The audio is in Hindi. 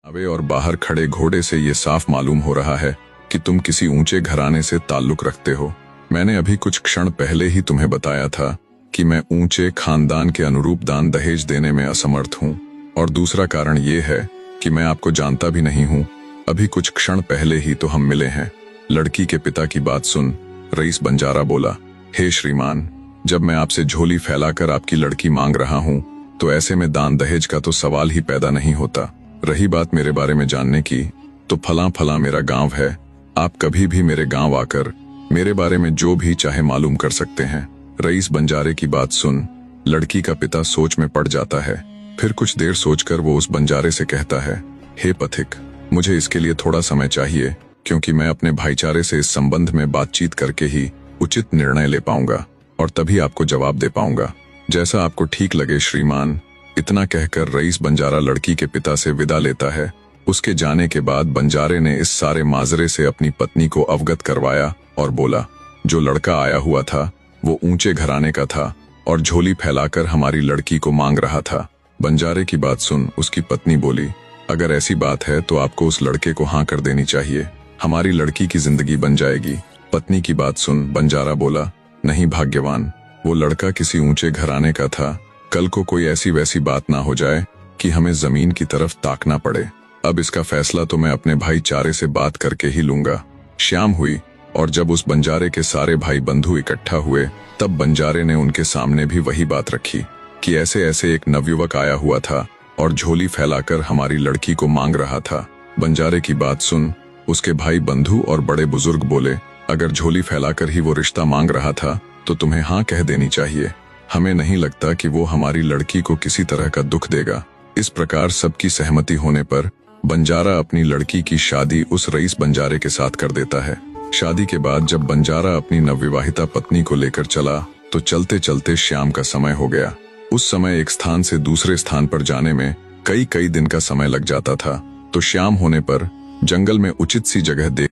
अबे और बाहर खड़े घोड़े से ये साफ मालूम हो रहा है कि तुम किसी ऊंचे घराने से ताल्लुक रखते हो। मैंने अभी कुछ क्षण पहले ही तुम्हें बताया था कि मैं ऊंचे खानदान के अनुरूप दान दहेज देने में असमर्थ हूँ, और दूसरा कारण ये है कि मैं आपको जानता भी नहीं हूँ। अभी कुछ क्षण पहले ही तो हम मिले हैं। लड़की के पिता की बात सुन रईस बंजारा बोला, हे श्रीमान, जब मैं आपसे झोली फैलाकर आपकी लड़की मांग रहा हूँ तो ऐसे में दान दहेज का तो सवाल ही पैदा नहीं होता। रही बात मेरे बारे में जानने की, तो फला फला मेरा गांव है। आप कभी भी मेरे गांव आकर मेरे बारे में जो भी चाहे मालूम कर सकते हैं। रईस बंजारे की बात सुन लड़की का पिता सोच में पड़ जाता है। फिर कुछ देर सोचकर वो उस बंजारे से कहता है, हे पथिक, मुझे इसके लिए थोड़ा समय चाहिए, क्योंकि मैं अपने भाईचारे से इस संबंध में बातचीत करके ही उचित निर्णय ले पाऊंगा और तभी आपको जवाब दे पाऊंगा। जैसा आपको ठीक लगे श्रीमान। इतना कहकर रईस बंजारा लड़की के पिता से विदा लेता है। उसके जाने के बाद बंजारे ने इस सारे माजरे से अपनी पत्नी को अवगत करवाया और बोला, जो लड़का आया हुआ था वो ऊंचे घराने का था और झोली फैलाकर हमारी लड़की को मांग रहा था। बंजारे की बात सुन उसकी पत्नी बोली, अगर ऐसी बात है तो आपको उस लड़के को हाँ कर देनी चाहिए, हमारी लड़की की जिंदगी बन जाएगी। पत्नी की बात सुन बंजारा बोला, नहीं भाग्यवान, वो लड़का किसी ऊंचे घराने का था। कल को कोई ऐसी वैसी बात ना हो जाए कि हमें जमीन की तरफ ताकना पड़े। अब इसका फैसला तो मैं अपने भाईचारे से बात करके ही लूंगा। शाम हुई और जब उस बंजारे के सारे भाई बंधु इकट्ठा हुए तब बंजारे ने उनके सामने भी वही बात रखी कि ऐसे ऐसे एक नवयुवक आया हुआ था और झोली फैलाकर हमारी लड़की को मांग रहा था। बंजारे की बात सुन उसके भाई बंधु और बड़े बुजुर्ग बोले, अगर झोली फैलाकर ही वो रिश्ता मांग रहा था तो तुम्हें हाँ कह देनी चाहिए। हमें नहीं लगता कि वो हमारी लड़की को किसी तरह का दुख देगा। इस प्रकार सबकी सहमति होने पर बंजारा अपनी लड़की की शादी उस रईस बंजारे के साथ कर देता है। शादी के बाद जब बंजारा अपनी नवविवाहिता पत्नी को लेकर चला तो चलते चलते शाम का समय हो गया। उस समय एक स्थान से दूसरे स्थान पर जाने में कई कई दिन का समय लग जाता था। तो शाम होने पर जंगल में उचित सी जगह देख